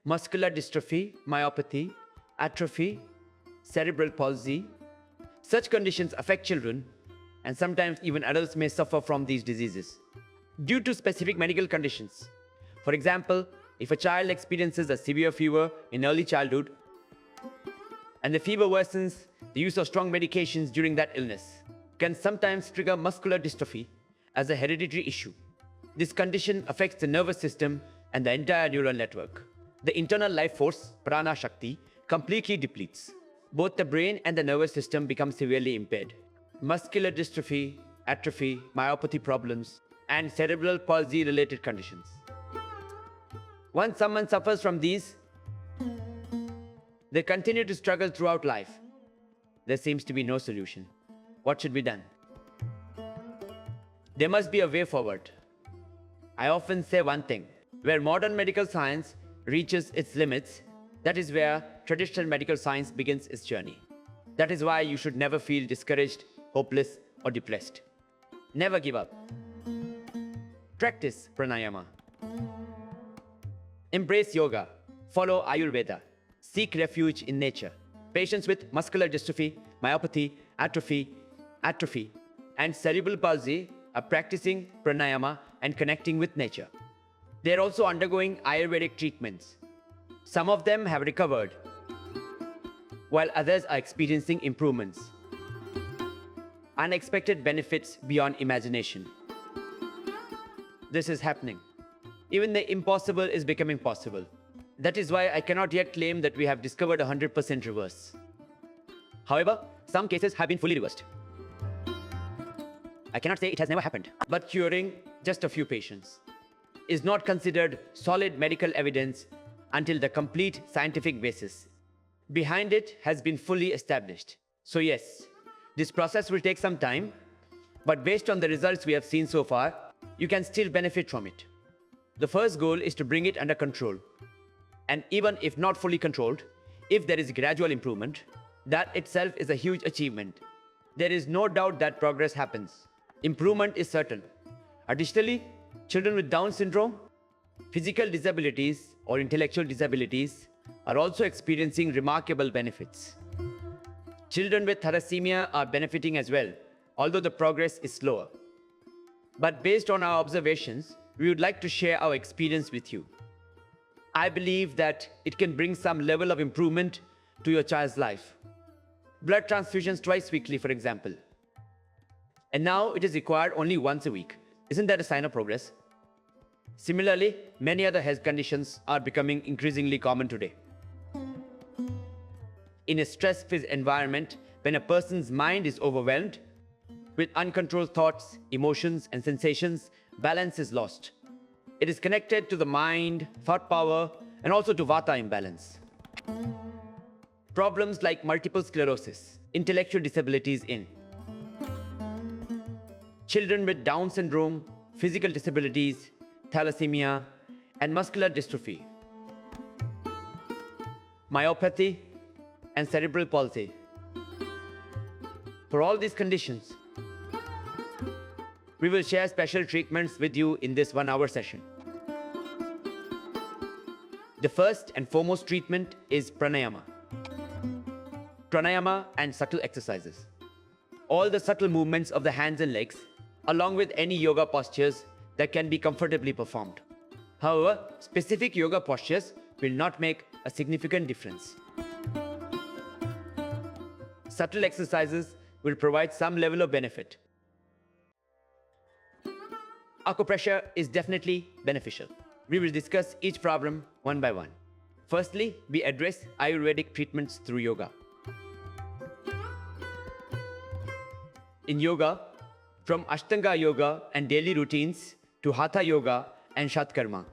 muscular dystrophy, myopathy, atrophy, cerebral palsy. Such conditions affect children, and sometimes even adults may suffer from these diseases due to specific medical conditions. For example, if a child experiences a severe fever in early childhood and the fever worsens, the use of strong medications during that illness can sometimes trigger muscular dystrophy as a hereditary issue. This condition affects the nervous system and the entire neural network. The internal life force, Prana Shakti, completely depletes. Both the brain and the nervous system become severely impaired. Muscular dystrophy, atrophy, myopathy problems, and cerebral palsy related conditions. Once someone suffers from these, they continue to struggle throughout life. There seems to be no solution. What should be done? There must be a way forward. I often say one thing: where modern medical science reaches its limits, that is where traditional medical science begins its journey. That is why you should never feel discouraged, hopeless, or depressed. Never give up. Practice pranayama. Embrace yoga. Follow Ayurveda. Seek refuge in nature. Patients with muscular dystrophy, myopathy, atrophy, and cerebral palsy are practicing pranayama and connecting with nature. They are also undergoing Ayurvedic treatments. Some of them have recovered, while others are experiencing improvements. Unexpected benefits beyond imagination. This is happening. Even the impossible is becoming possible. That is why I cannot yet claim that we have discovered 100% reverse. However, some cases have been fully reversed. I cannot say it has never happened, but curing just a few patients is not considered solid medical evidence until the complete scientific basis behind it has been fully established. So yes, this process will take some time, but based on the results we have seen so far, you can still benefit from it. The first goal is to bring it under control. And even if not fully controlled, if there is gradual improvement, that itself is a huge achievement. There is no doubt that progress happens. Improvement is certain. Additionally, children with Down syndrome, physical disabilities, or intellectual disabilities are also experiencing remarkable benefits. Children with thalassemia are benefiting as well, although the progress is slower. But based on our observations, we would like to share our experience with you. I believe that it can bring some level of improvement to your child's life. Blood transfusions twice weekly, for example. And now it is required only once a week. Isn't that a sign of progress? Similarly, many other health conditions are becoming increasingly common today. In a stress-filled environment, when a person's mind is overwhelmed with uncontrolled thoughts, emotions, and sensations, balance is lost. It is connected to the mind, thought power, and also to Vata imbalance. Problems like multiple sclerosis, intellectual disabilities in children with Down syndrome, physical disabilities, thalassemia, and muscular dystrophy, myopathy, and cerebral palsy. For all these conditions, we will share special treatments with you in this 1-hour session. The first and foremost treatment is pranayama. Pranayama and subtle exercises. All the subtle movements of the hands and legs, along with any yoga postures that can be comfortably performed. However, specific yoga postures will not make a significant difference. Subtle exercises will provide some level of benefit. Acupressure is definitely beneficial. We will discuss each problem one by one. Firstly, we address Ayurvedic treatments through yoga. In yoga, from Ashtanga yoga and daily routines to Hatha yoga and Shatkarma,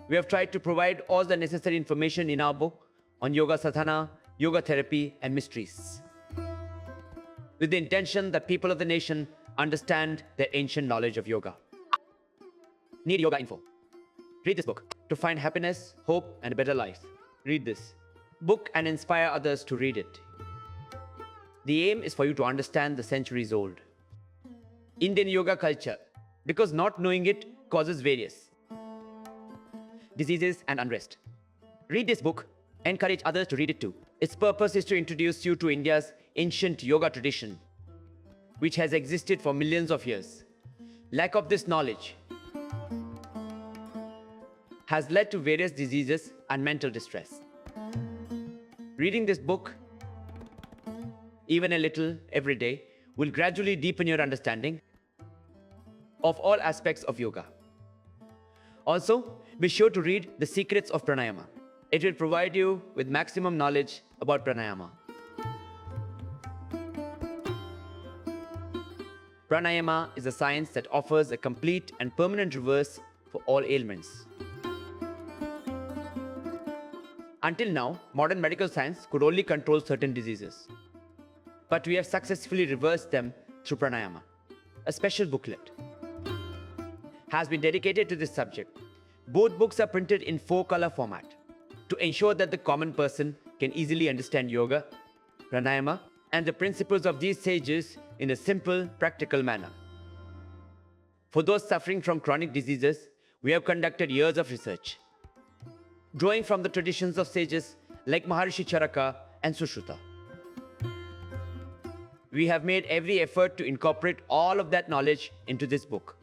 we have tried to provide all the necessary information in our book on yoga sadhana, yoga therapy, and mysteries, with the intention that people of the nation understand the ancient knowledge of yoga. Need yoga info? Read this book to find happiness, hope, and a better life. Read this book and inspire others to read it. The aim is for you to understand the centuries old Indian yoga culture, because not knowing it causes various. diseases, and unrest. Read this book, encourage others to read it too. Its purpose is to introduce you to India's ancient yoga tradition, which has existed for millions of years. Lack of this knowledge has led to various diseases and mental distress. Reading this book, even a little every day, will gradually deepen your understanding of all aspects of yoga. Also, be sure to read The Secrets of Pranayama. It will provide you with maximum knowledge about Pranayama. Pranayama is a science that offers a complete and permanent reverse for all ailments. Until now, modern medical science could only control certain diseases. But we have successfully reversed them through Pranayama. A special booklet has been dedicated to this subject. Both books are printed in 4-color format to ensure that the common person can easily understand yoga, pranayama, and the principles of these sages in a simple, practical manner. For those suffering from chronic diseases, we have conducted years of research, drawing from the traditions of sages like Maharishi Charaka and Sushruta. We have made every effort to incorporate all of that knowledge into this book.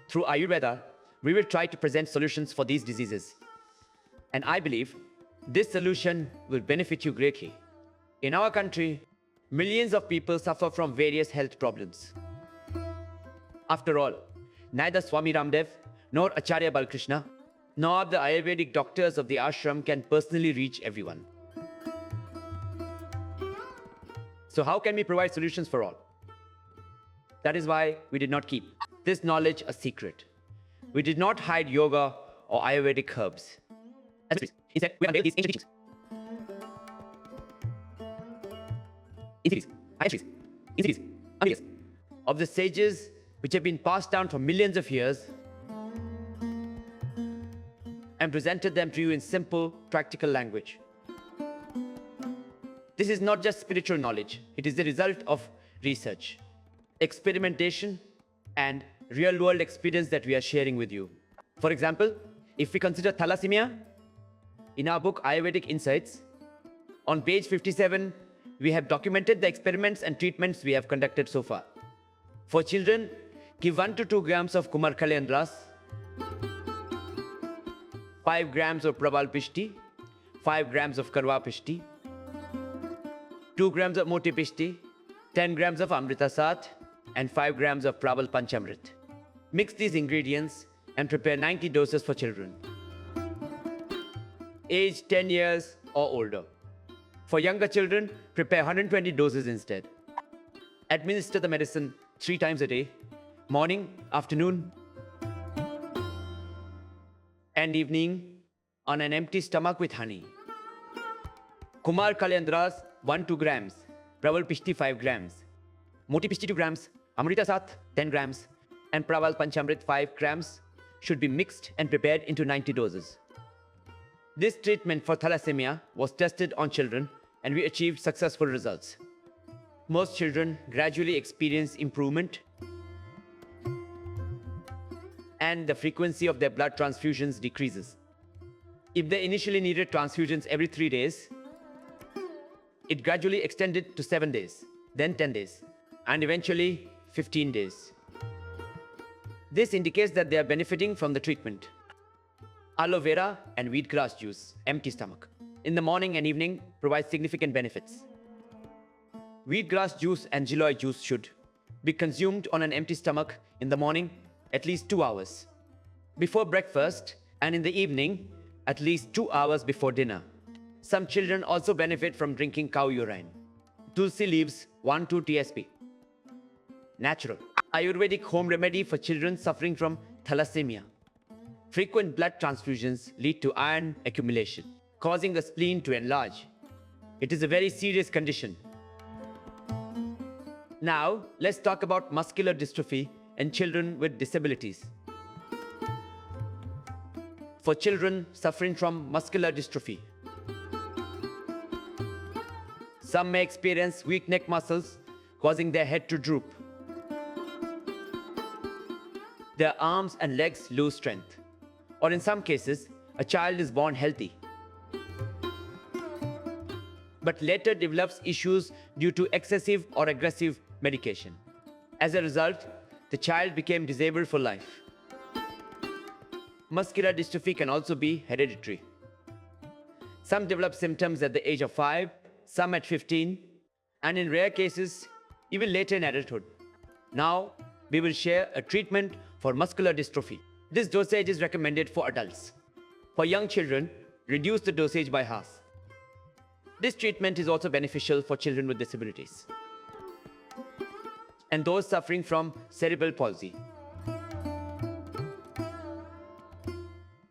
Through Ayurveda, we will try to present solutions for these diseases. And I believe this solution will benefit you greatly. In our country, millions of people suffer from various health problems. After all, neither Swami Ramdev nor Acharya Balkrishna nor the Ayurvedic doctors of the ashram can personally reach everyone. So how can we provide solutions for all? That is why we did not keep this knowledge a secret. We did not hide yoga or Ayurvedic herbs. Instead, we unveiled these ancient teachings. Of the sages which have been passed down for millions of years and presented them to you in simple, practical language. This is not just spiritual knowledge. It is the result of research, experimentation, and real-world experience that we are sharing with you. For example, if we consider thalassemia, in our book Ayurvedic Insights, on page 57, we have documented the experiments and treatments we have conducted so far. For children, give 1 to 2 grams of Kumar Kalyandras, 5 grams of Prabal Pishti, 5 grams of Karwa Pishti, 2 grams of Moti Pishti, 10 grams of Amrita Sat, and 5 grams of Prabal Panchamrit. Mix these ingredients and prepare 90 doses for children, age 10 years or older. For younger children, prepare 120 doses instead. Administer the medicine 3 times a day, morning, afternoon, and evening on an empty stomach with honey. Kumar Kalyandras 1-2 grams, Prabal Pishti 5 grams, Moti Pishti 2 grams, Amrita Sat 10 grams, and Prabal Panchamrit 5 grams should be mixed and prepared into 90 doses. This treatment for thalassemia was tested on children and we achieved successful results. Most children gradually experience improvement and the frequency of their blood transfusions decreases. If they initially needed transfusions every 3 days, it gradually extended to 7 days, then 10 days, and eventually 15 days. This indicates that they are benefiting from the treatment. Aloe vera and wheatgrass juice, empty stomach, in the morning and evening provide significant benefits. Wheatgrass juice and Giloy juice should be consumed on an empty stomach in the morning at least 2 hours before breakfast and in the evening at least 2 hours before dinner. Some children also benefit from drinking cow urine. Tulsi leaves 1-2 TSP. Natural. Ayurvedic home remedy for children suffering from thalassemia. Frequent blood transfusions lead to iron accumulation, causing the spleen to enlarge. It is a very serious condition. Now, let's talk about muscular dystrophy in children with disabilities. For children suffering from muscular dystrophy, some may experience weak neck muscles, causing their head to droop. Their arms and legs lose strength. Or in some cases, a child is born healthy, but later develops issues due to excessive or aggressive medication. As a result, the child became disabled for life. Muscular dystrophy can also be hereditary. Some develop symptoms at the age of 5, some at 15, and in rare cases, even later in adulthood. Now, we will share a treatment for muscular dystrophy. This dosage is recommended for adults. For young children, reduce the dosage by half. This treatment is also beneficial for children with disabilities and those suffering from cerebral palsy.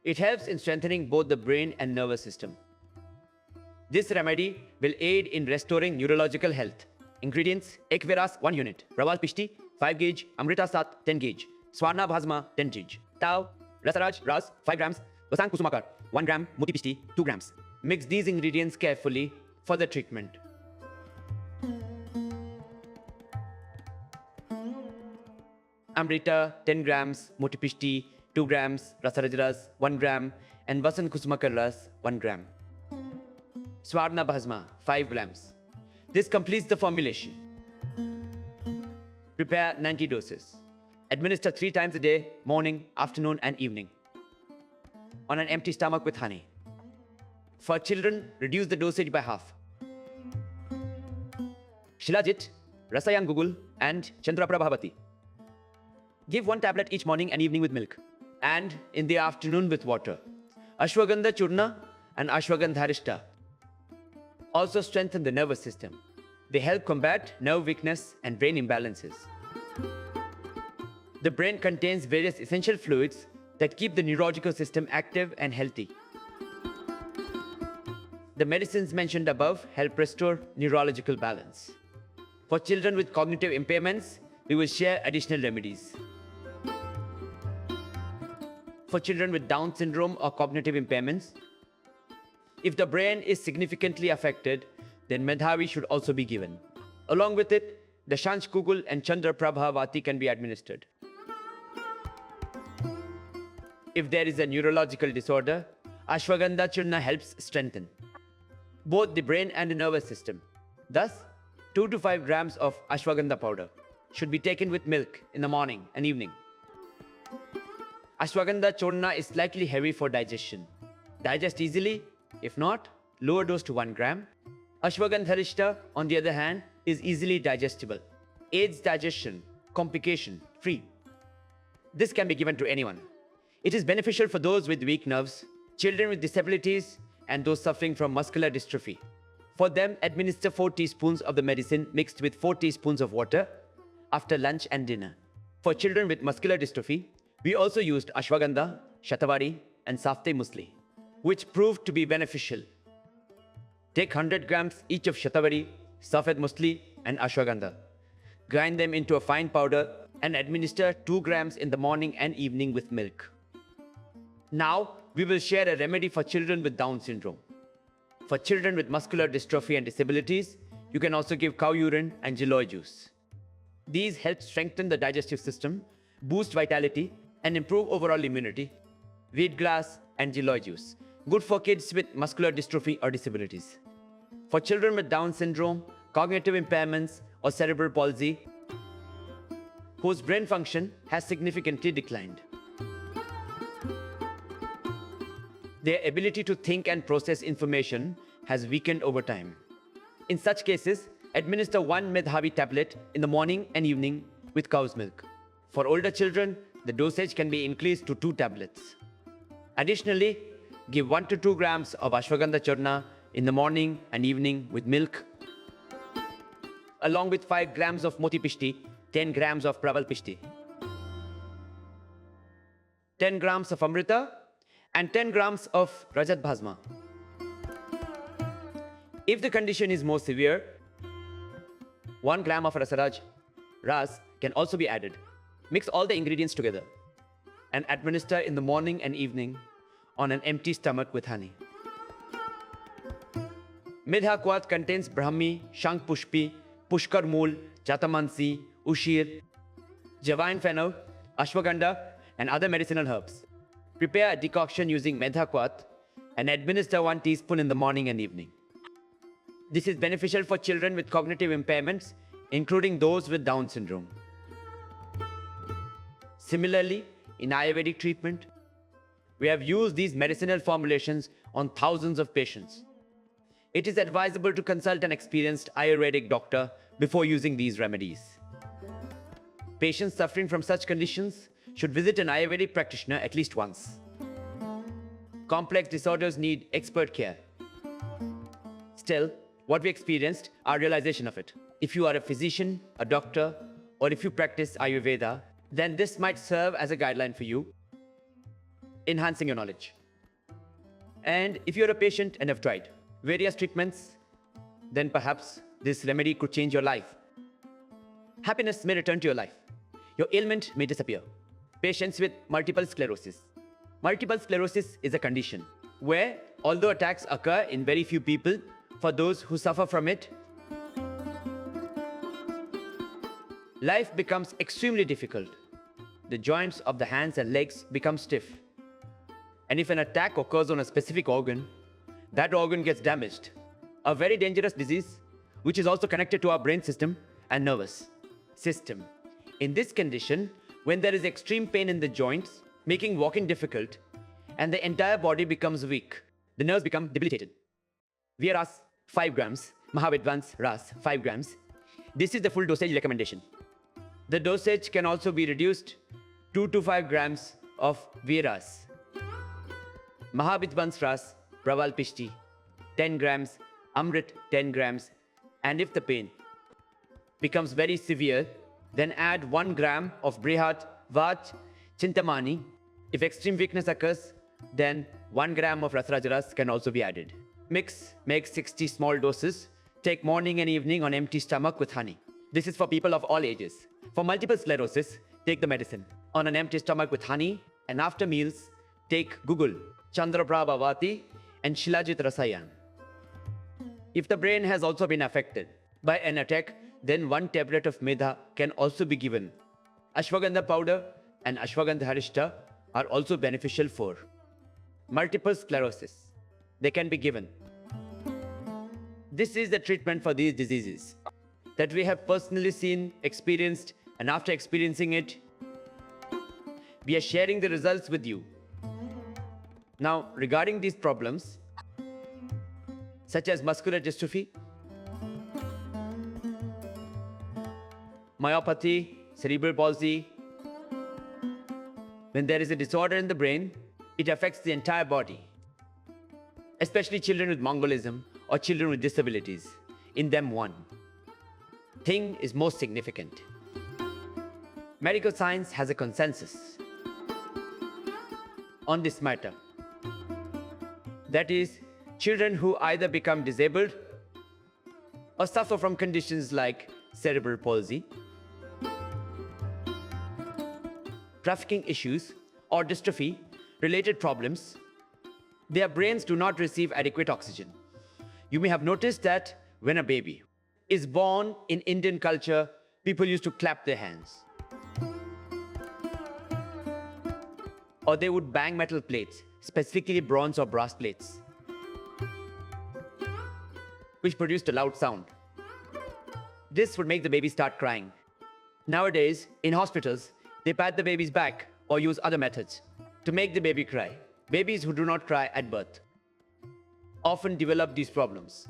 It helps in strengthening both the brain and nervous system. This remedy will aid in restoring neurological health. Ingredients: Equveras 1 unit, Rawal Pishti 5 gauge, Amrita Sat 10 gauge, Swarna Bhasma 10 gauge, Tau, Rasaraj Ras 5 grams, Vasang Kusumakar 1 gram, Moti Pishti 2 grams. Mix these ingredients carefully for the treatment. Amrita 10 grams, Moti Pishti 2 grams, Rasaraj Ras 1 gram, and Vasant Kusumakar Ras 1 gram. Swarna Bhasma 5 grams. This completes the formulation. Prepare 90 doses. Administer 3 times a day, morning, afternoon, and evening, on an empty stomach with honey. For children, reduce the dosage by half. Shilajit, Rasayan Guggul, and Bhati. Give 1 tablet each morning and evening with milk, and in the afternoon with water. Ashwagandha Churna and Ashwagandharishta also strengthen the nervous system. They help combat nerve weakness and brain imbalances. The brain contains various essential fluids that keep the neurological system active and healthy. The medicines mentioned above help restore neurological balance. For children with cognitive impairments, we will share additional remedies. For children with Down syndrome or cognitive impairments, if the brain is significantly affected, then Medhavi should also be given. Along with it, the Shansh Guggul and Chandra Prabha Vati can be administered. If there is a neurological disorder, Ashwagandha Churna helps strengthen both the brain and the nervous system. Thus, 2 to 5 grams of Ashwagandha powder should be taken with milk in the morning and evening. Ashwagandha Churna is slightly heavy for digestion. Digest easily. If not, lower dose to 1 gram. Ashwagandharishta, on the other hand, is easily digestible. Aids digestion, complication free. This can be given to anyone. It is beneficial for those with weak nerves, children with disabilities, and those suffering from muscular dystrophy. For them, administer 4 teaspoons of the medicine mixed with 4 teaspoons of water after lunch and dinner. For children with muscular dystrophy, we also used Ashwagandha, Shatavari, and Safte Musli, which proved to be beneficial. Take 100 grams each of Shatavari, Safed Musli, and Ashwagandha. Grind them into a fine powder and administer 2 grams in the morning and evening with milk. Now, we will share a remedy for children with Down syndrome. For children with muscular dystrophy and disabilities, you can also give cow urine and Giloy juice. These help strengthen the digestive system, boost vitality, and improve overall immunity. Wheatgrass and Giloy juice, good for kids with muscular dystrophy or disabilities. For children with Down syndrome, cognitive impairments, or cerebral palsy, whose brain function has significantly declined. Their ability to think and process information has weakened over time. In such cases, administer 1 Medhavi tablet in the morning and evening with cow's milk. For older children, the dosage can be increased to 2 tablets. Additionally, give 1 to 2 grams of Ashwagandha Churna in the morning and evening with milk, along with 5 grams of Moti Pishti, 10 grams of Praval Pishti, 10 grams of Amrita, and 10 grams of Rajat Bhasma. If the condition is more severe, 1 gram of Rasaraj Ras can also be added. Mix all the ingredients together and administer in the morning and evening on an empty stomach with honey. Midha Kwat contains Brahmi, Shank Pushpi, Pushkar Mool, Jatamansi, Ushir, Javain Fennel, Ashwagandha, and other medicinal herbs. Prepare a decoction using Medhavi and administer 1 teaspoon in the morning and evening. This is beneficial for children with cognitive impairments, including those with Down syndrome. Similarly, in Ayurvedic treatment, we have used these medicinal formulations on thousands of patients. It is advisable to consult an experienced Ayurvedic doctor before using these remedies. Patients suffering from such conditions should visit an Ayurvedic practitioner at least once. Complex disorders need expert care. Still, what we experienced, our realization of it. If you are a physician, a doctor, or if you practice Ayurveda, then this might serve as a guideline for you, enhancing your knowledge. And if you're a patient and have tried various treatments, then perhaps this remedy could change your life. Happiness may return to your life. Your ailment may disappear. Patients with multiple sclerosis. Multiple sclerosis is a condition where, although attacks occur in very few people, for those who suffer from it, life becomes extremely difficult. The joints of the hands and legs become stiff. And if an attack occurs on a specific organ, that organ gets damaged. A very dangerous disease, which is also connected to our brain system and nervous system. In this condition, when there is extreme pain in the joints, making walking difficult, and the entire body becomes weak, the nerves become debilitated. We are asked 5 grams, Mahavidvans Ras, 5 grams. This is the full dosage recommendation. The dosage can also be reduced 2 to 5 grams of Viras. Mahavidvans Ras, Praval Pishti, 10 grams, Amrit 10 grams, and if the pain becomes very severe, then add 1 gram of Brihat Vaj Chintamani. If extreme weakness occurs, then 1 gram of Rasrajaras can also be added. Mix, make 60 small doses. Take morning and evening on empty stomach with honey. This is for people of all ages. For multiple sclerosis, take the medicine on an empty stomach with honey, and after meals, take Guggul, Chandraprabha Vati, and Shilajit Rasayan. If the brain has also been affected by an attack, then 1 tablet of Medha can also be given. Ashwagandha powder and Ashwagandha Harishta are also beneficial for multiple sclerosis. They can be given. This is the treatment for these diseases that we have personally seen, experienced, and after experiencing it, we are sharing the results with you. Now, regarding these problems, such as muscular dystrophy, myopathy, cerebral palsy, when there is a disorder in the brain, it affects the entire body, especially children with Mongolism or children with disabilities. In them, one thing is most significant. Medical science has a consensus on this matter. That is, children who either become disabled or suffer from conditions like cerebral palsy, trafficking issues, or dystrophy related problems, their brains do not receive adequate oxygen. You may have noticed that when a baby is born in Indian culture, people used to clap their hands. Or they would bang metal plates, specifically bronze or brass plates, which produced a loud sound. This would make the baby start crying. Nowadays, in hospitals, they pat the baby's back or use other methods to make the baby cry. Babies who do not cry at birth often develop these problems.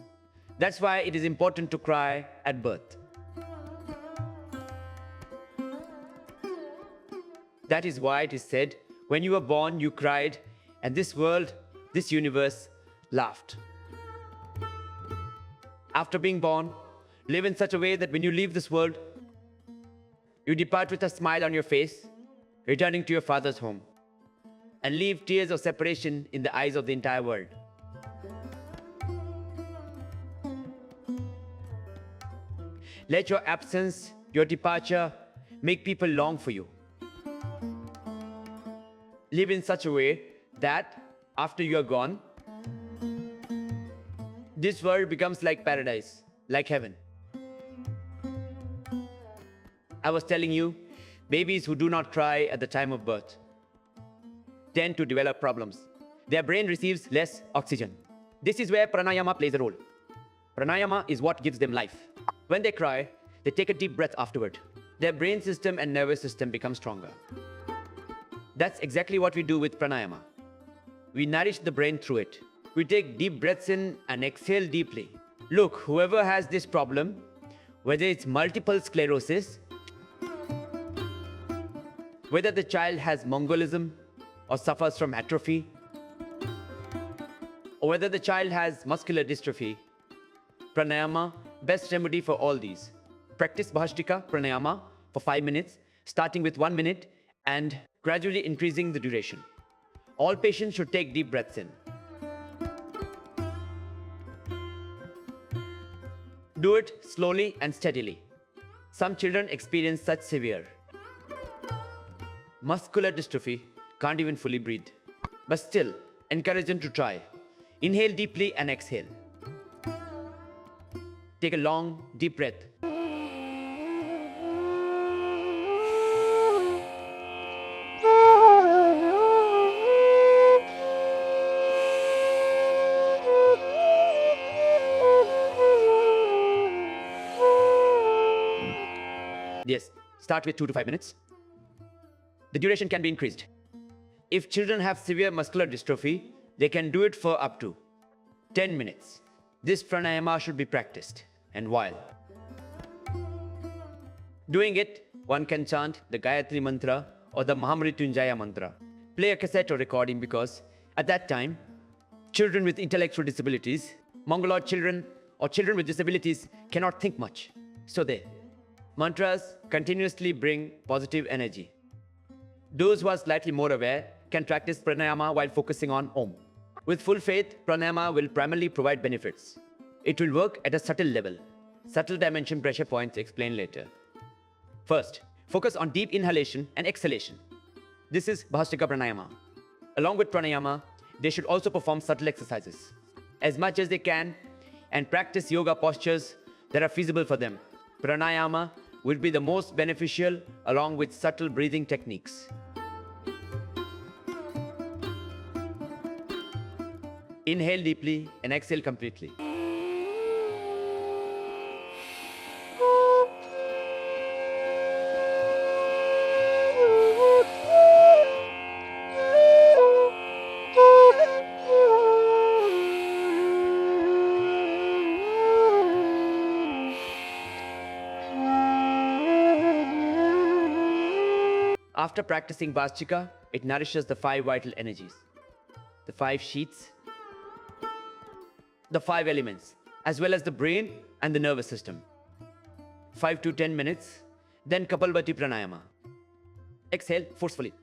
That's why it is important to cry at birth. That is why it is said, when you were born, you cried, and this world, this universe, laughed. After being born, live in such a way that when you leave this world, you depart with a smile on your face, returning to your father's home, and leave tears of separation in the eyes of the entire world. Let your absence, your departure, make people long for you. Live in such a way that, after you are gone, this world becomes like paradise, like heaven. I was telling you, babies who do not cry at the time of birth, tend to develop problems. Their brain receives less oxygen. This is where pranayama plays a role. Pranayama is what gives them life. When they cry, they take a deep breath afterward. Their brain system and nervous system become stronger. That's exactly what we do with pranayama. We nourish the brain through it. We take deep breaths in and exhale deeply. Look, whoever has this problem, whether it's multiple sclerosis, whether the child has Mongolism or suffers from atrophy, or whether the child has muscular dystrophy, pranayama, best remedy for all these. Practice Bhastrika pranayama for 5 minutes, starting with 1 minute and gradually increasing the duration. All patients should take deep breaths in. Do it slowly and steadily. Some children experience such severe muscular dystrophy, can't even fully breathe. But still, encourage them to try. Inhale deeply and exhale. Take a long, deep breath. Yes, start with 2 to 5 minutes. The duration can be increased. If children have severe muscular dystrophy, they can do it for up to 10 minutes. This pranayama should be practiced. And while doing it, one can chant the Gayatri mantra or the Mahamrityunjaya mantra. Play a cassette or recording because at that time, children with intellectual disabilities, Mongoloid children or children with disabilities cannot think much. So mantras continuously bring positive energy. Those who are slightly more aware can practice pranayama while focusing on Om. With full faith, pranayama will primarily provide benefits. It will work at a subtle level. Subtle dimension pressure points explained later. First, focus on deep inhalation and exhalation. This is Bhastrika pranayama. Along with pranayama, they should also perform subtle exercises as much as they can and practice yoga postures that are feasible for them. Pranayama will be the most beneficial along with subtle breathing techniques. Inhale deeply and exhale completely. After practicing Bhastrika, it nourishes the 5 vital energies, the 5 sheaths, the 5 elements, as well as the brain and the nervous system. 5 to 10 minutes, then Kapalbhati Pranayama. Exhale forcefully.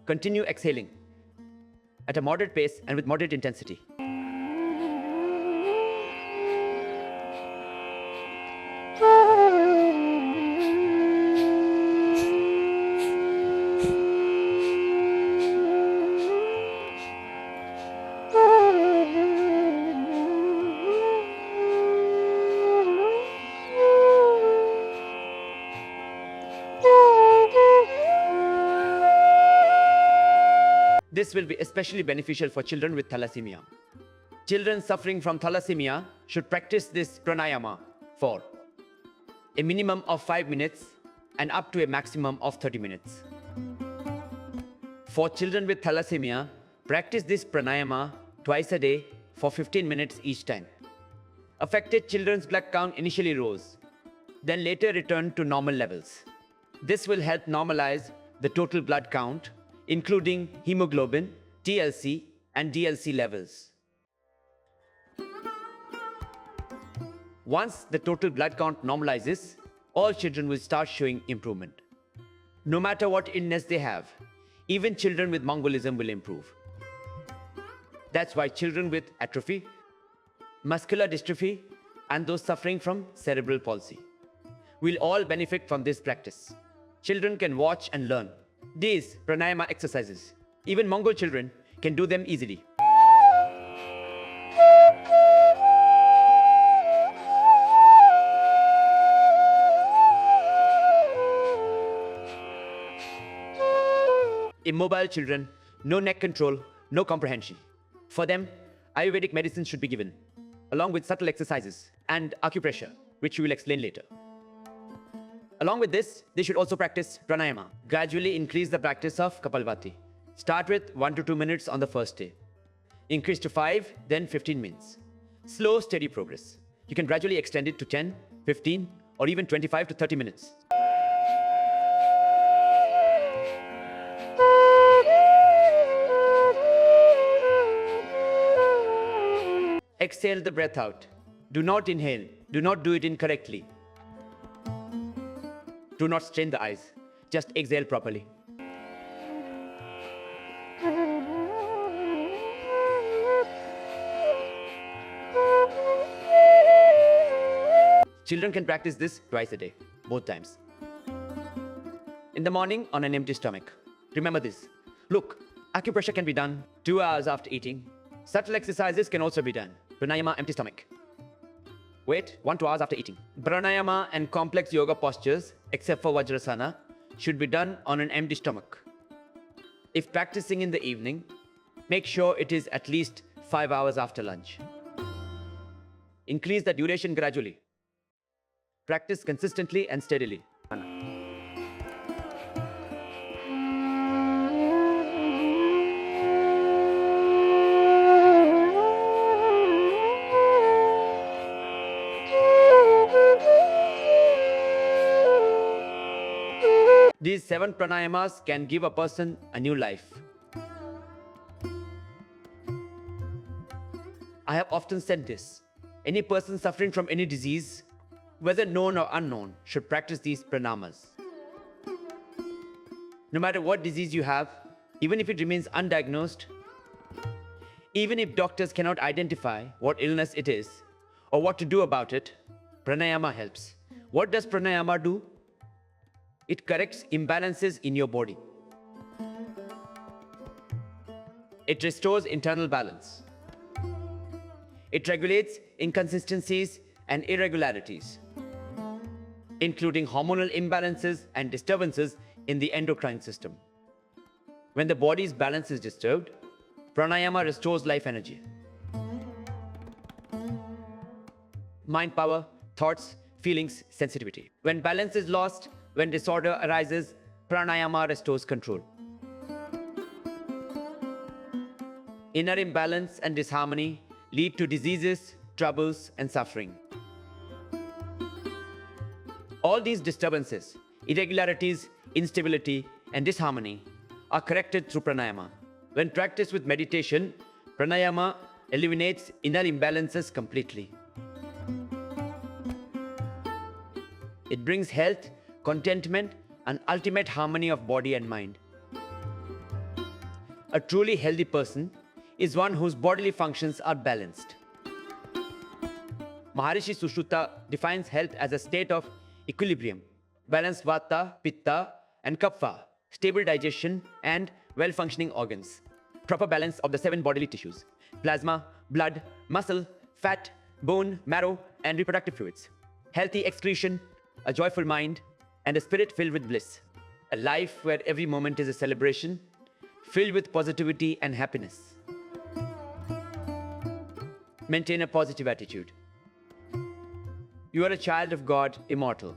Continue exhaling at a moderate pace and with moderate intensity. This will be especially beneficial for children with thalassemia. Children suffering from thalassemia should practice this pranayama for a minimum of 5 minutes and up to a maximum of 30 minutes. For children with thalassemia, practice this pranayama twice a day for 15 minutes each time. Affected children's blood count initially rose, then later returned to normal levels. This will help normalize the total blood count, including hemoglobin, TLC, and DLC levels. Once the total blood count normalizes, all children will start showing improvement. No matter what illness they have, even children with Mongolism will improve. That's why children with atrophy, muscular dystrophy, and those suffering from cerebral palsy will all benefit from this practice. Children can watch and learn these pranayama exercises. Even Mongol children can do them easily. Immobile children, no neck control, no comprehension. For them, Ayurvedic medicine should be given, along with subtle exercises and acupressure, which we will explain later. Along with this, they should also practice pranayama. Gradually increase the practice of Kapalbhati. Start with 1 to 2 minutes on the first day. Increase to 5, then 15 minutes. Slow, steady progress. You can gradually extend it to 10, 15, or even 25 to 30 minutes. Exhale the breath out. Do not inhale. Do not do it incorrectly. Do not strain the eyes. Just exhale properly. Children can practice this twice a day, both times. In the morning on an empty stomach. Remember this. Look, acupressure can be done 2 hours after eating. Subtle exercises can also be done. Pranayama, empty stomach. Wait 1 to 2 hours after eating. Pranayama and complex yoga postures, except for Vajrasana, should be done on an empty stomach. If practicing in the evening, make sure it is at least 5 hours after lunch. Increase the duration gradually. Practice consistently and steadily. These 7 pranayamas can give a person a new life. I have often said this. Any person suffering from any disease, whether known or unknown, should practice these pranayamas. No matter what disease you have, even if it remains undiagnosed, even if doctors cannot identify what illness it is or what to do about it, pranayama helps. What does pranayama do? It corrects imbalances in your body. It restores internal balance. It regulates inconsistencies and irregularities, including hormonal imbalances and disturbances in the endocrine system. When the body's balance is disturbed, pranayama restores life energy. Mind power, thoughts, feelings, sensitivity. When balance is lost, when disorder arises, pranayama restores control. Inner imbalance and disharmony lead to diseases, troubles, and suffering. All these disturbances, irregularities, instability, and disharmony are corrected through pranayama. When practiced with meditation, pranayama eliminates inner imbalances completely. It brings health, contentment, and ultimate harmony of body and mind. A truly healthy person is one whose bodily functions are balanced. Maharishi Sushruta defines health as a state of equilibrium, balanced vata, pitta, and kapha, stable digestion, and well-functioning organs, proper balance of the 7 bodily tissues, plasma, blood, muscle, fat, bone, marrow, and reproductive fluids, healthy excretion, a joyful mind, and a spirit filled with bliss. A life where every moment is a celebration, filled with positivity and happiness. Maintain a positive attitude. You are a child of God, immortal.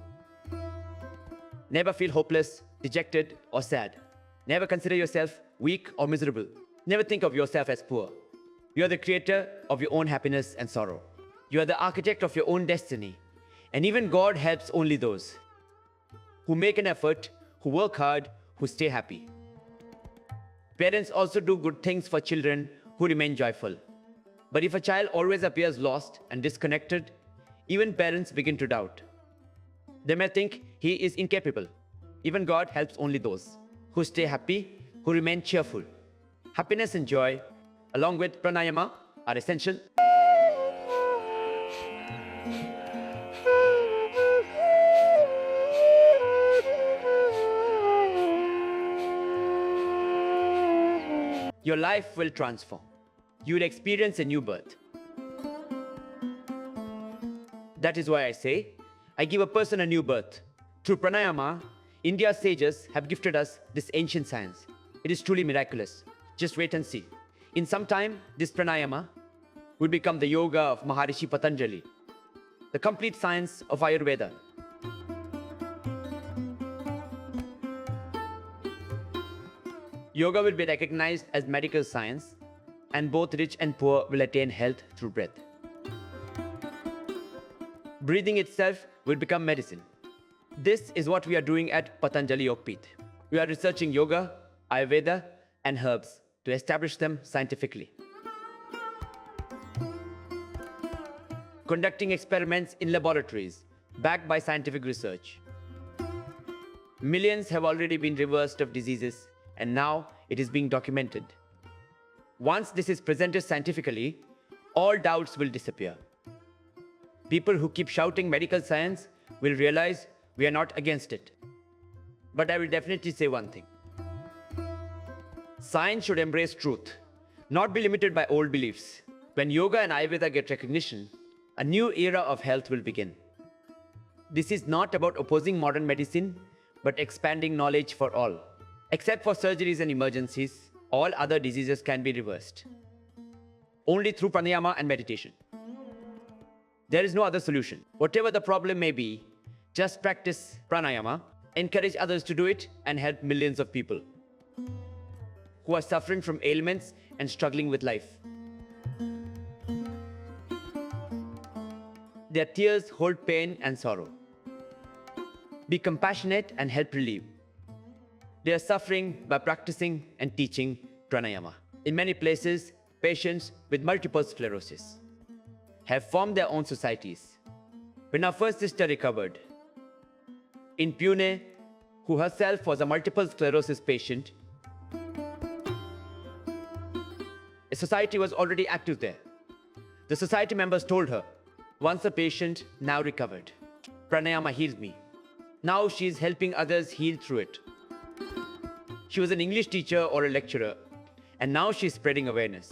Never feel hopeless, dejected, or sad. Never consider yourself weak or miserable. Never think of yourself as poor. You are the creator of your own happiness and sorrow. You are the architect of your own destiny. And even God helps only those who make an effort, who work hard, who stay happy. Parents also do good things for children who remain joyful. But if a child always appears lost and disconnected, even parents begin to doubt. They may think he is incapable. Even God helps only those who stay happy, who remain cheerful. Happiness and joy, along with pranayama, are essential. Your life will transform. You will experience a new birth. That is why I say, I give a person a new birth. Through pranayama, India's sages have gifted us this ancient science. It is truly miraculous. Just wait and see. In some time, this pranayama will become the yoga of Maharishi Patanjali, the complete science of Ayurveda. Yoga will be recognized as medical science, and both rich and poor will attain health through breath. Breathing itself will become medicine. This is what we are doing at Patanjali Yogpeeth. We are researching yoga, Ayurveda, and herbs to establish them scientifically. Conducting experiments in laboratories backed by scientific research. Millions have already been reversed of diseases, and now it is being documented. Once this is presented scientifically, all doubts will disappear. People who keep shouting medical science will realize we are not against it. But I will definitely say one thing. Science should embrace truth, not be limited by old beliefs. When yoga and Ayurveda get recognition, a new era of health will begin. This is not about opposing modern medicine, but expanding knowledge for all. Except for surgeries and emergencies, all other diseases can be reversed. Only through pranayama and meditation. There is no other solution. Whatever the problem may be, just practice pranayama, encourage others to do it, and help millions of people who are suffering from ailments and struggling with life. Their tears hold pain and sorrow. Be compassionate and help relieve. They are suffering by practicing and teaching pranayama. In many places, patients with multiple sclerosis have formed their own societies. When our first sister recovered in Pune, who herself was a multiple sclerosis patient, a society was already active there. The society members told her, once a patient, now recovered. Pranayama healed me. Now she is helping others heal through it. She was an English teacher or a lecturer, and now she is spreading awareness.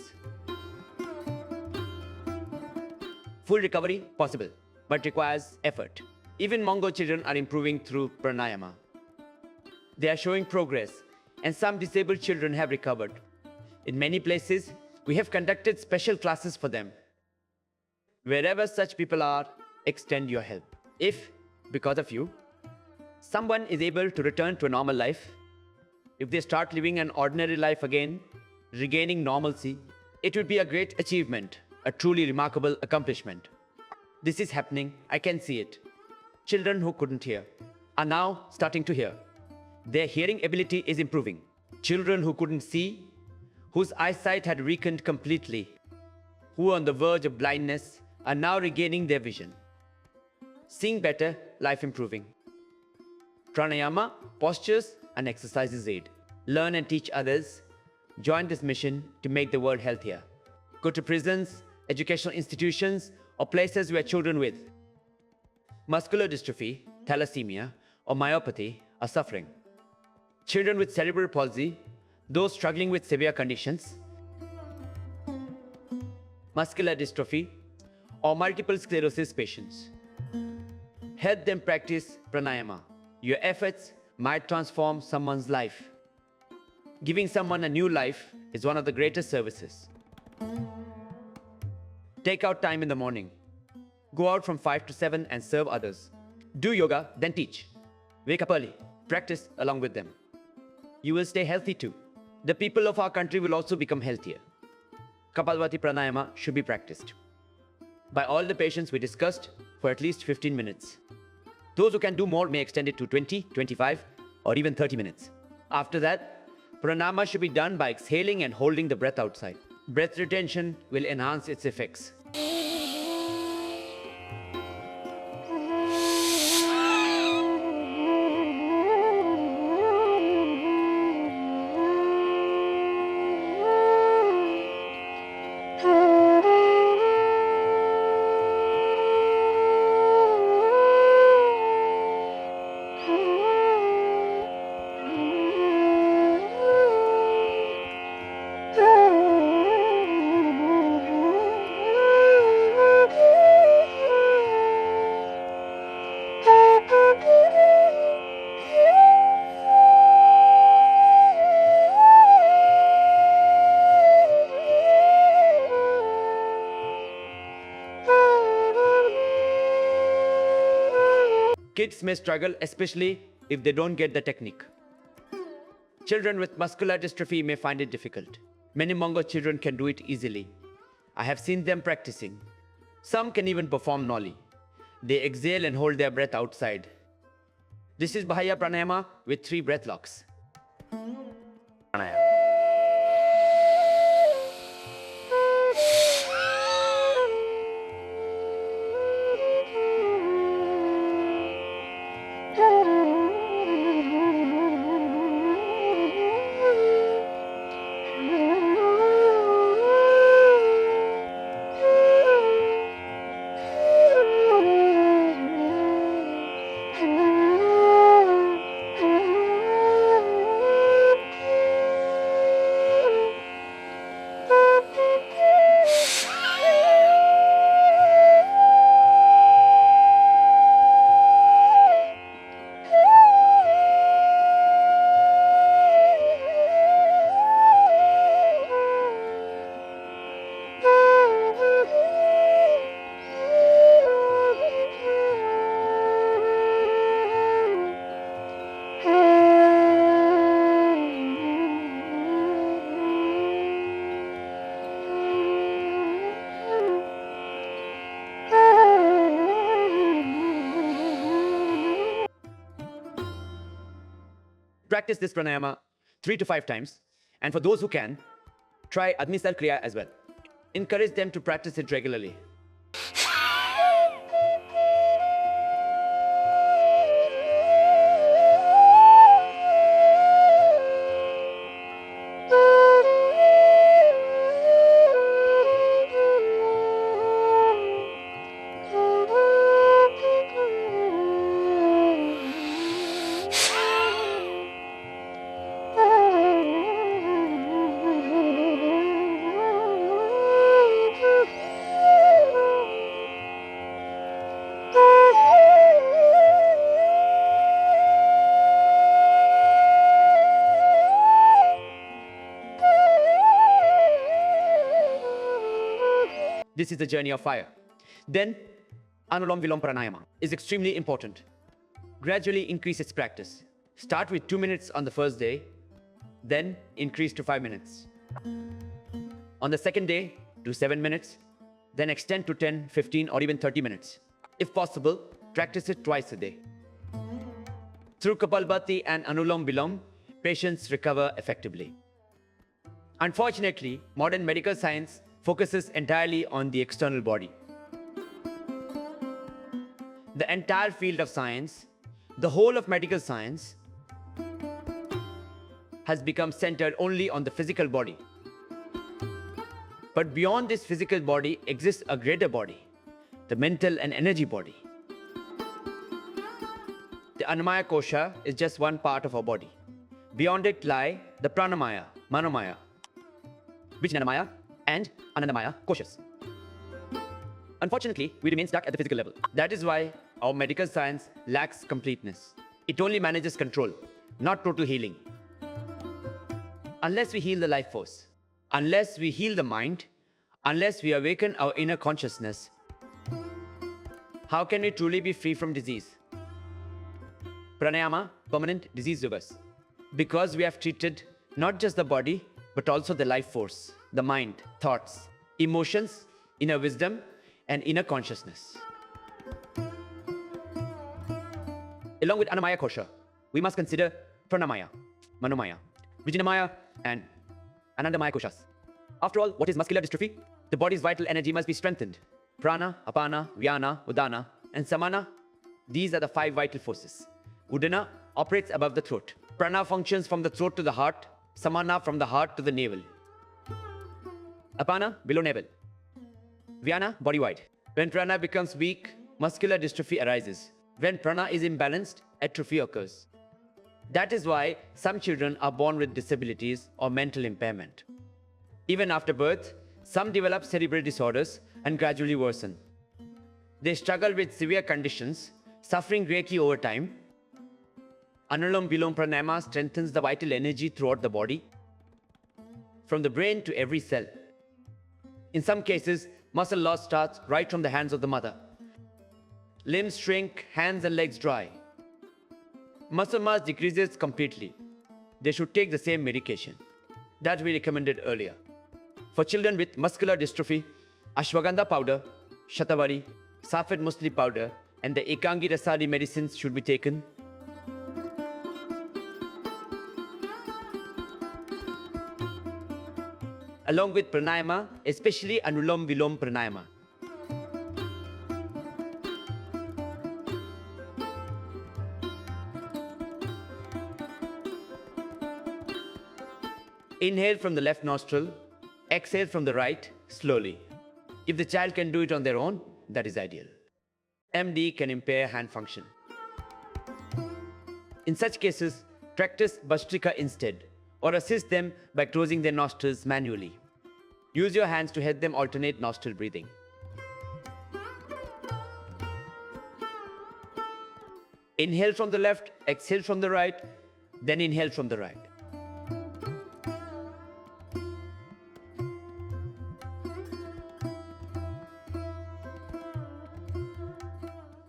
Full recovery possible, but requires effort. Even Mongo children are improving through pranayama. They are showing progress, and some disabled children have recovered. In many places, we have conducted special classes for them. Wherever such people are, extend your help. If, because of you, someone is able to return to a normal life, if they start living an ordinary life again, regaining normalcy, it would be a great achievement, a truly remarkable accomplishment. This is happening, I can see it. Children who couldn't hear are now starting to hear. Their hearing ability is improving. Children who couldn't see, whose eyesight had weakened completely, who were on the verge of blindness, are now regaining their vision. Seeing better, life improving. Pranayama, postures, and exercises aid. Learn and teach others. Join this mission to make the world healthier. Go to prisons, educational institutions, or places where children with muscular dystrophy, thalassemia, or myopathy are suffering. Children with cerebral palsy, those struggling with severe conditions, muscular dystrophy, or multiple sclerosis patients. Help them practice pranayama. Your efforts might transform someone's life. Giving someone a new life is one of the greatest services. Take out time in the morning. Go out from 5 to 7 and serve others. Do yoga, then teach. Wake up early. Practice along with them. You will stay healthy too. The people of our country will also become healthier. Kapalbhati pranayama should be practiced by all the patients we discussed for at least 15 minutes. Those who can do more may extend it to 20, 25, or even 30 minutes. After that, pranayama should be done by exhaling and holding the breath outside. Breath retention will enhance its effects. Kids may struggle, especially if they don't get the technique. Children with muscular dystrophy may find it difficult. Many Mongo children can do it easily. I have seen them practicing. Some can even perform Noli. They exhale and hold their breath outside. This is Bahya Pranayama with 3 breath locks. Pranayama. Practice this pranayama 3 to 5 times, and for those who can, try Agnisar Kriya as well. Encourage them to practice it regularly. This is the journey of fire. Then, Anulom Vilom Pranayama is extremely important. Gradually increase its practice. Start with 2 minutes on the first day, then increase to 5 minutes. On the second day, do 7 minutes, then extend to 10, 15, or even 30 minutes. If possible, practice it twice a day. Through Kapalbhati and Anulom Vilom, patients recover effectively. Unfortunately, modern medical science focuses entirely on the external body. The entire field of science, the whole of medical science, has become centered only on the physical body. But beyond this physical body exists a greater body, the mental and energy body. The Annamaya Kosha is just one part of our body. Beyond it lie the Pranamaya, Manomaya, Vijnanamaya, and Anandamaya koshas. Unfortunately, we remain stuck at the physical level. That is why our medical science lacks completeness. It only manages control, not total healing. Unless we heal the life force, unless we heal the mind, unless we awaken our inner consciousness, how can we truly be free from disease? Pranayama, permanent disease reverse. Because we have treated not just the body, but also the life force, the mind, thoughts, emotions, inner wisdom, and inner consciousness. Along with Annamaya Kosha, we must consider Pranamaya, Manomaya, Vijnanamaya, and Anandamaya Koshas. After all, what is muscular dystrophy? The body's vital energy must be strengthened. Prana, Apana, Vyana, Udana, and Samana, these are the 5 vital forces. Udana operates above the throat. Prana functions from the throat to the heart, Samana from the heart to the navel. Apana, below navel. Vyana, body-wide. When prana becomes weak, muscular dystrophy arises. When prana is imbalanced, atrophy occurs. That is why some children are born with disabilities or mental impairment. Even after birth, some develop cerebral disorders and gradually worsen. They struggle with severe conditions, suffering greatly over time. Anulom Vilom Pranayama strengthens the vital energy throughout the body, from the brain to every cell. In some cases, muscle loss starts right from the hands of the mother. Limbs shrink, hands and legs dry. Muscle mass decreases completely. They should take the same medication that we recommended earlier. For children with muscular dystrophy, Ashwagandha powder, Shatavari, Safed Musli powder, and the Ekangi Rasadi medicines should be taken. Along with Pranayama, especially Anulom Vilom Pranayama. Inhale from the left nostril, exhale from the right, slowly. If the child can do it on their own, that is ideal. MD can impair hand function. In such cases, practice Bhastrika instead, or assist them by closing their nostrils manually. Use your hands to help them alternate nostril breathing. Inhale from the left, exhale from the right, then inhale from the right.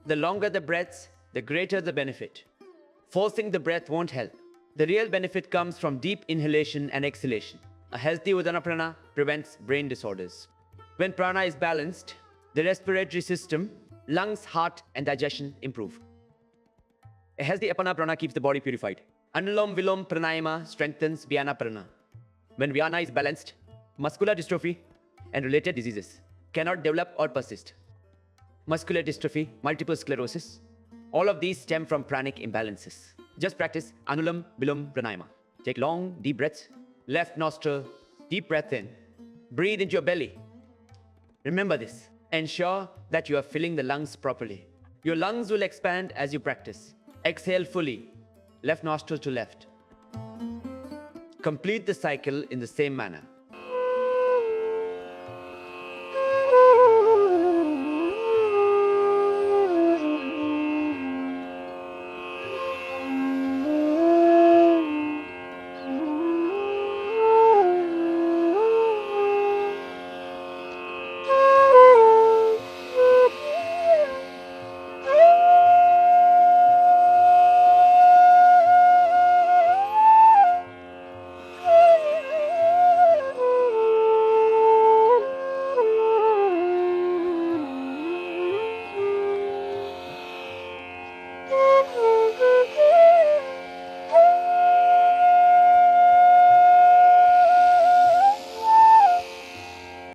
The longer the breaths, the greater the benefit. Forcing the breath won't help. The real benefit comes from deep inhalation and exhalation. A healthy Udana Prana prevents brain disorders. When Prana is balanced, the respiratory system, lungs, heart, and digestion improve. A healthy Apana Prana keeps the body purified. Anulom Vilom Pranayama strengthens Vyana Prana. When Vyana is balanced, muscular dystrophy and related diseases cannot develop or persist. Muscular dystrophy, multiple sclerosis, all of these stem from pranic imbalances. Just practice Anulom Vilom Pranayama. Take long, deep breaths. Left nostril, deep breath in. Breathe into your belly. Remember this. Ensure that you are filling the lungs properly. Your lungs will expand as you practice. Exhale fully. Left nostril to left. Complete the cycle in the same manner.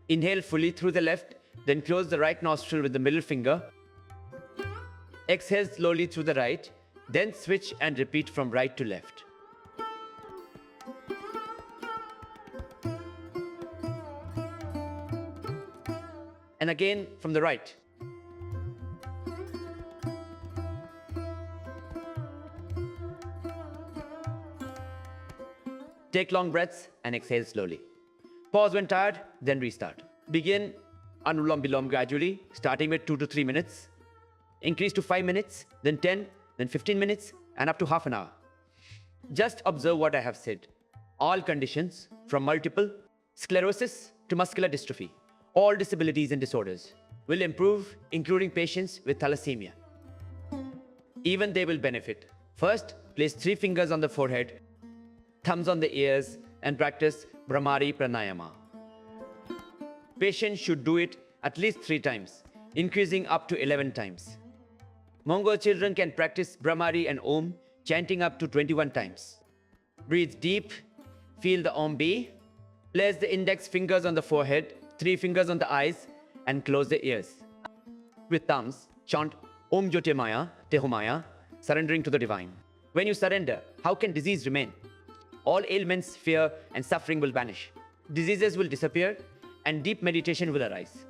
Inhale fully through the left, then close the right nostril with the middle finger. Exhale slowly through the right, then switch and repeat from right to left. And again from the right. Take long breaths and exhale slowly. Pause when tired, then restart. Begin Anulom Vilom gradually, starting with 2 to 3 minutes. Increase to 5 minutes, then 10, then 15 minutes, and up to half an hour. Just observe what I have said. All conditions, from multiple sclerosis to muscular dystrophy, all disabilities and disorders, will improve, including patients with thalassemia. Even they will benefit. First, place 3 fingers on the forehead, thumbs on the ears, and practice Bhramari Pranayama. Patients should do it at least 3 times, increasing up to 11 times. Mongol children can practice Bhramari and Om, chanting up to 21 times. Breathe deep, feel the Om be. Place the index fingers on the forehead, 3 fingers on the eyes, and close the ears. With thumbs, chant Om Jyotirmaya Tehomaya, surrendering to the divine. When you surrender, how can disease remain? All ailments, fear, and suffering will vanish. Diseases will disappear, and deep meditation will arise.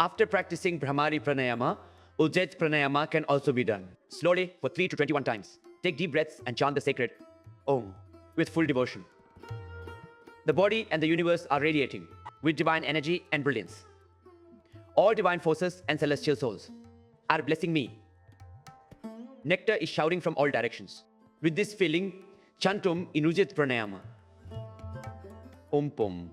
After practicing Bhramari Pranayama, Udgeeth Pranayama can also be done. Slowly for 3 to 21 times. Take deep breaths and chant the sacred Om with full devotion. The body and the universe are radiating with divine energy and brilliance. All divine forces and celestial souls are blessing me. Nectar is shouting from all directions. With this feeling, chant Om in Udgeeth Pranayama. Om Pom.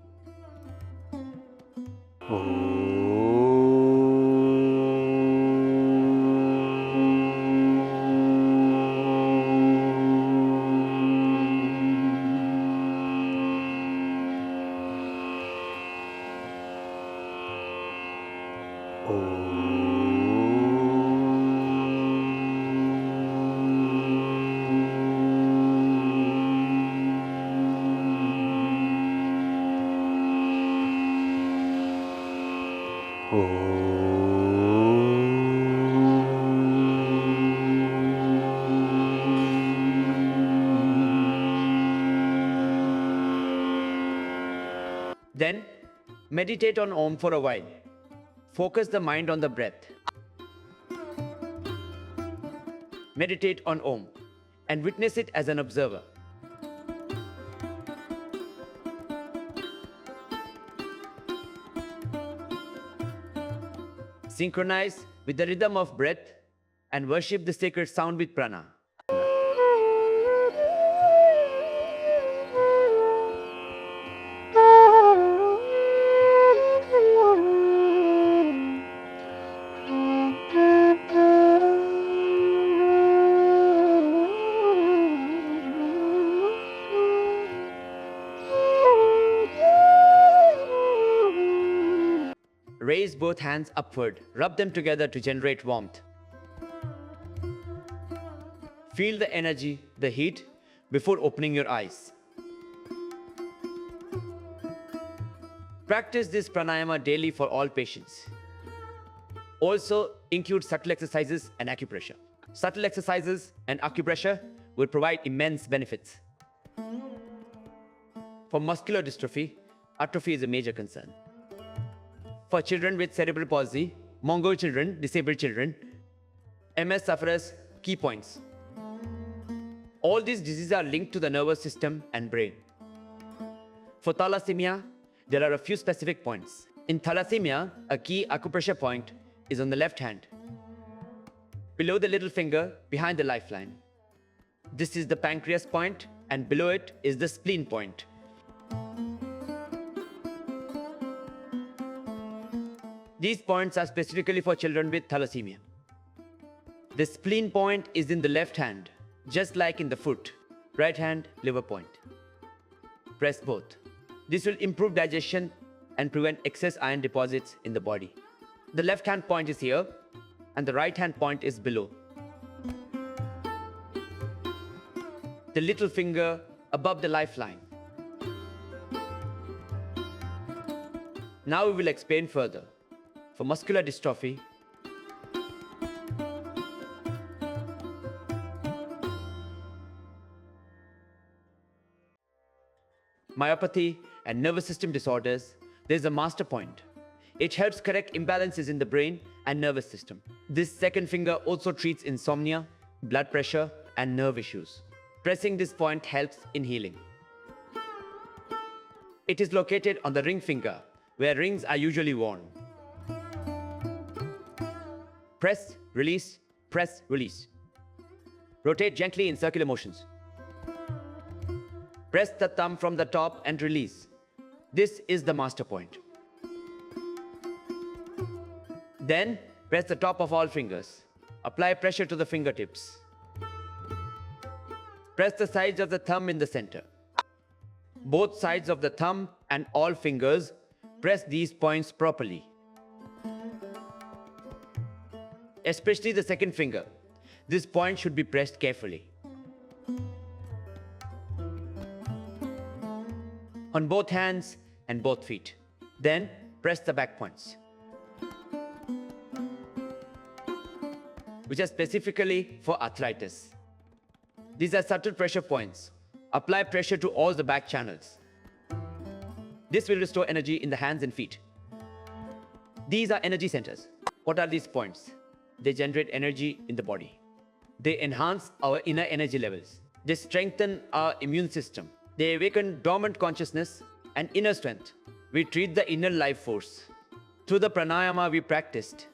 Then, meditate on Om for a while. Focus the mind on the breath. Meditate on Om and witness it as an observer. Synchronize with the rhythm of breath and worship the sacred sound with Prana. Raise both hands upward, rub them together to generate warmth. Feel the energy, the heat, before opening your eyes. Practice this pranayama daily for all patients. Also include subtle exercises and acupressure. Subtle exercises and acupressure will provide immense benefits. For muscular dystrophy, atrophy is a major concern. For children with cerebral palsy, Mongol children, disabled children, MS sufferers, key points. All these diseases are linked to the nervous system and brain. For thalassemia, there are a few specific points. In thalassemia, a key acupressure point is on the left hand, below the little finger, behind the lifeline. This is the pancreas point, and below it is the spleen point. These points are specifically for children with thalassemia. The spleen point is in the left hand, just like in the foot. Right hand, liver point. Press both. This will improve digestion and prevent excess iron deposits in the body. The left hand point is here, and the right hand point is below. The little finger above the lifeline. Now we will explain further. For muscular dystrophy, myopathy and nervous system disorders, there is a master point. It helps correct imbalances in the brain and nervous system. This second finger also treats insomnia, blood pressure, and nerve issues. Pressing this point helps in healing. It is located on the ring finger, where rings are usually worn. Press, release, press, release. Rotate gently in circular motions. Press the thumb from the top and release. This is the master point. Then, press the top of all fingers. Apply pressure to the fingertips. Press the sides of the thumb in the center. Both sides of the thumb and all fingers, press these points properly. Especially the second finger. This point should be pressed carefully. On both hands and both feet. Then press the back points, which are specifically for arthritis. These are subtle pressure points. Apply pressure to all the back channels. This will restore energy in the hands and feet. These are energy centers. What are these points? They generate energy in the body. They enhance our inner energy levels. They strengthen our immune system. They awaken dormant consciousness and inner strength. We treat the inner life force. Through the pranayama we practiced,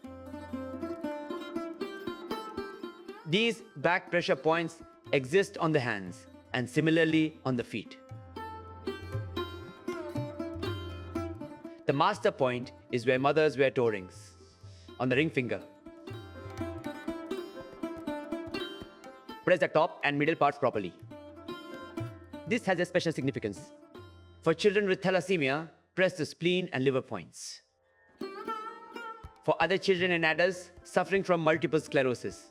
these back pressure points exist on the hands and similarly on the feet. The master point is where mothers wear toe rings, on the ring finger. Press the top and middle parts properly. This has a special significance. For children with thalassemia, press the spleen and liver points. For other children and adults suffering from multiple sclerosis,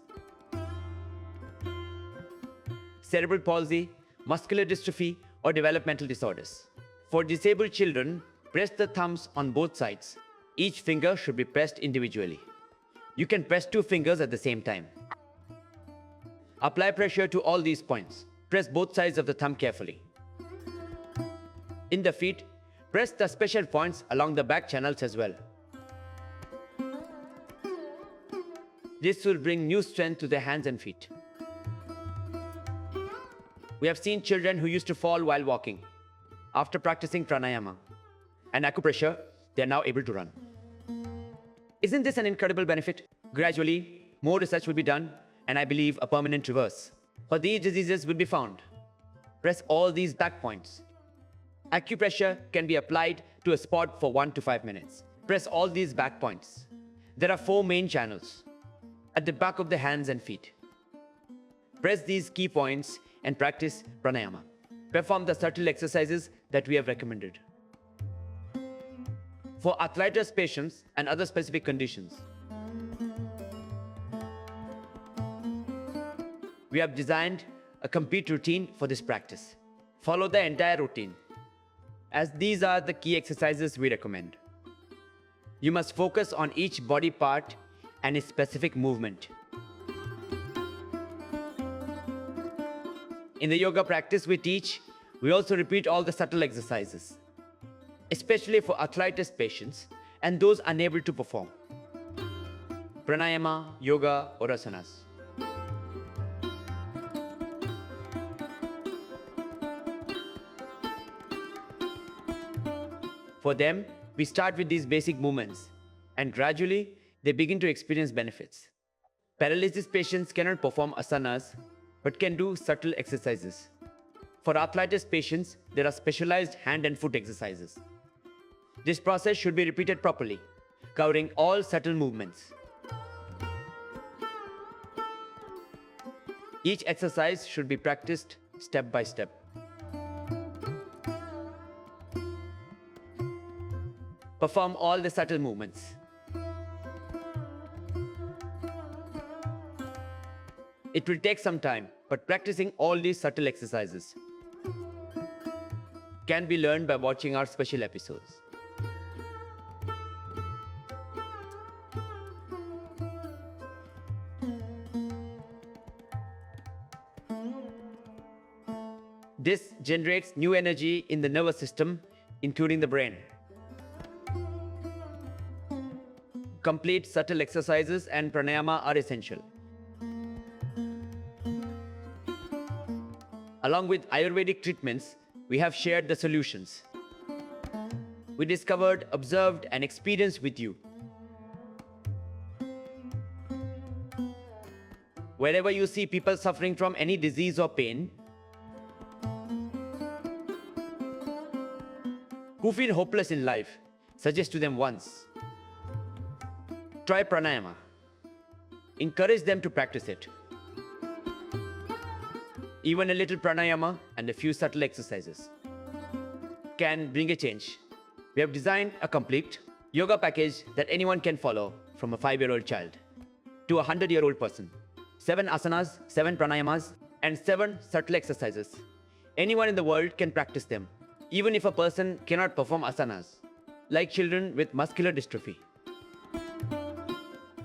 cerebral palsy, muscular dystrophy, or developmental disorders. For disabled children, press the thumbs on both sides. Each finger should be pressed individually. You can press 2 fingers at the same time. Apply pressure to all these points. Press both sides of the thumb carefully. In the feet, press the special points along the back channels as well. This will bring new strength to the hands and feet. We have seen children who used to fall while walking. After practicing pranayama and acupressure, they are now able to run. Isn't this an incredible benefit? Gradually, more research will be done, and I believe a permanent reverse for these diseases will be found. Press all these back points. Acupressure can be applied to a spot for 1 to 5 minutes. Press all these back points. There are 4 main channels at the back of the hands and feet. Press these key points and practice pranayama. Perform the subtle exercises that we have recommended. For arthritis patients and other specific conditions, we have designed a complete routine for this practice. Follow the entire routine, as these are the key exercises we recommend. You must focus on each body part and its specific movement. In the yoga practice we also repeat all the subtle exercises, especially for arthritis patients and those unable to perform. Pranayama, yoga, or asanas. For them, we start with these basic movements, and gradually, they begin to experience benefits. Paralysis patients cannot perform asanas, but can do subtle exercises. For arthritis patients, there are specialized hand and foot exercises. This process should be repeated properly, covering all subtle movements. Each exercise should be practiced step by step. Perform all the subtle movements. It will take some time, but practicing all these subtle exercises can be learned by watching our special episodes. This generates new energy in the nervous system, including the brain. Complete subtle exercises and pranayama are essential. Along with Ayurvedic treatments, we have shared the solutions we discovered, observed, and experienced with you. Wherever you see people suffering from any disease or pain, who feel hopeless in life, suggest to them once. Try pranayama. Encourage them to practice it. Even a little pranayama and a few subtle exercises can bring a change. We have designed a complete yoga package that anyone can follow, from a 5-year-old child to a 100-year-old person. 7 asanas, 7 pranayamas, and 7 subtle exercises. Anyone in the world can practice them, even if a person cannot perform asanas, like children with muscular dystrophy.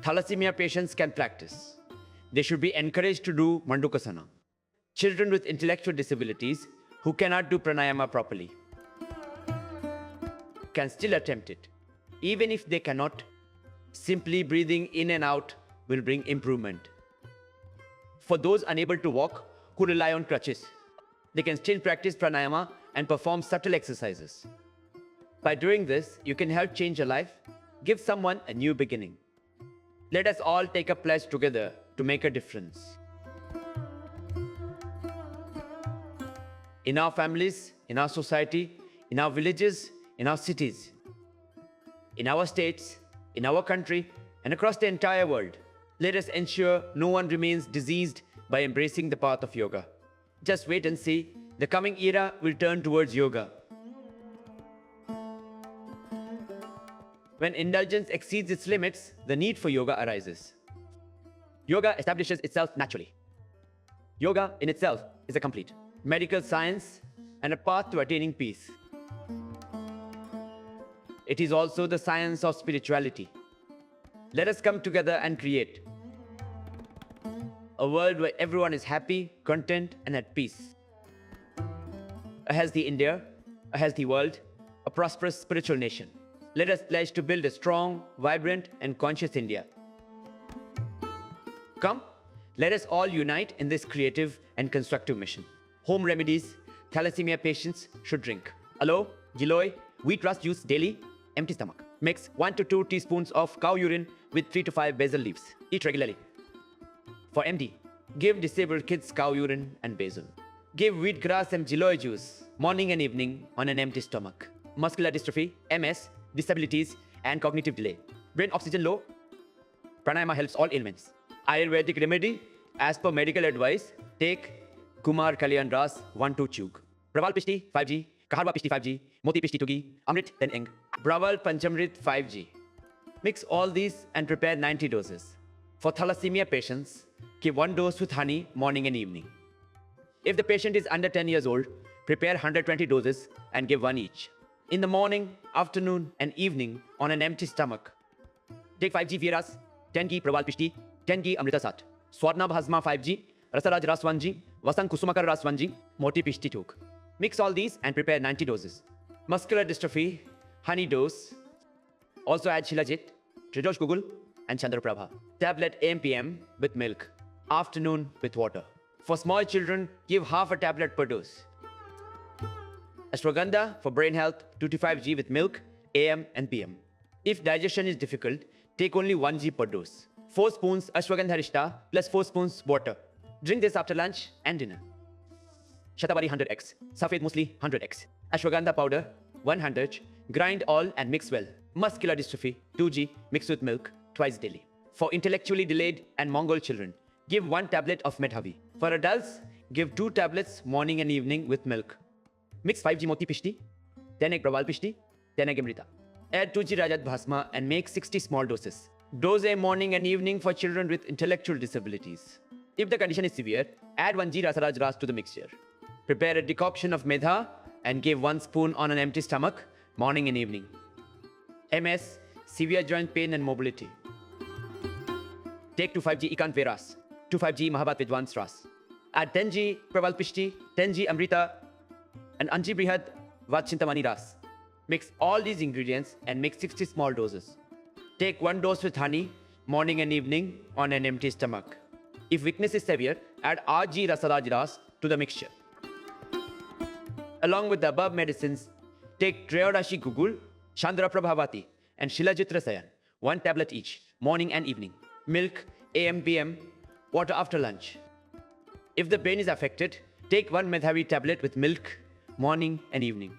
Thalassemia patients can practice. They should be encouraged to do mandukasana. Children with intellectual disabilities who cannot do pranayama properly can still attempt it. Even if they cannot, Simply breathing in and out will bring improvement. For those unable to walk who rely on crutches, they can still practice pranayama and perform subtle exercises. By doing this, you can help change your life, give someone a new beginning. Let us all take a pledge together to make a difference. In our families, in our society, in our villages, in our cities, in our states, in our country, and across the entire world, let us ensure no one remains diseased by embracing the path of yoga. Just wait and see. The coming era will turn towards yoga. When indulgence exceeds its limits, the need for yoga arises. Yoga establishes itself naturally. Yoga in itself is a complete medical science and a path to attaining peace. It is also the science of spirituality. Let us come together and create a world where everyone is happy, content, and at peace. A healthy India, a healthy world, a prosperous spiritual nation. Let us pledge to build a strong, vibrant, and conscious India. Come, let us all unite in this creative and constructive mission. Home remedies thalassemia patients should drink. Aloe, Giloy, wheatgrass juice daily, empty stomach. Mix 1 to 2 teaspoons of cow urine with 3 to 5 basil leaves. Eat regularly. For MD, give disabled kids cow urine and basil. Give wheatgrass and Giloy juice morning and evening on an empty stomach. Muscular dystrophy, MS, disabilities, and cognitive delay. Brain oxygen low. Pranayama helps all ailments. Ayurvedic remedy, as per medical advice, take Kumar Kalyan Ras 1-2 chug. Praval Pishti 5G, Kaharwa Pishti 5G, Moti Pishti Tugi, Amrit 10 Eng, Braval Panchamrit 5G. Mix all these and prepare 90 doses. For thalassemia patients, give 1 dose with honey morning and evening. If the patient is under 10 years old, prepare 120 doses and give 1 each. In the morning, afternoon, and evening on an empty stomach. Take 5G Viras, 10 Gi Praval Pishti, 10 Gi Amrita Sat, Swarna Bhasma 5G, Rasaraj Ras 1G, Vasant Kusumakar Ras 1G, Moti Pishti Tuk. Mix all these and prepare 90 doses. Muscular dystrophy, honey dose. Also add Shilajit, Tridosh Guggul, and Chandraprabha. Tablet AM/PM with milk. Afternoon with water. For small children, give half a tablet per dose. Ashwagandha for brain health, 2 to 5G with milk, AM and PM. If digestion is difficult, take only 1G per dose. 4 spoons Ashwagandha Rishta plus 4 spoons water. Drink this after lunch and dinner. Shatabari 100x, Safed Musli 100x. Ashwagandha powder 100. Grind all and mix well. Muscular dystrophy 2G mixed with milk twice daily. For intellectually delayed and Mongol children, give 1 tablet of Medhavi. For adults, give 2 tablets morning and evening with milk. Mix 5G Moti Pishti, 10 egg Praval Pishti, 10 egg Amrita. Add 2G Rajat Bhasma and make 60 small doses. Dose a morning and evening for children with intellectual disabilities. If the condition is severe, add 1G Rasaraj Ras to the mixture. Prepare a decoction of medha and give 1 spoon on an empty stomach, morning and evening. MS, severe joint pain and mobility. Take 25G Ikant Veras, 25G Mahabhat Vidwans Ras. Add 10G Praval Pishti, 10G Amrita, and Anji Brihad Vachintamani Ras. Mix all these ingredients and make 60 small doses. Take 1 dose with honey, morning and evening on an empty stomach. If weakness is severe, add RG Rasaraj Ras to the mixture. Along with the above medicines, take Treyodashi Guggul, Chandra Prabhavati, and Shilajit Rasayan, 1 tablet each, morning and evening. Milk, AM/PM, water after lunch. If the brain is affected, take 1 Medhavi tablet with milk, morning and evening.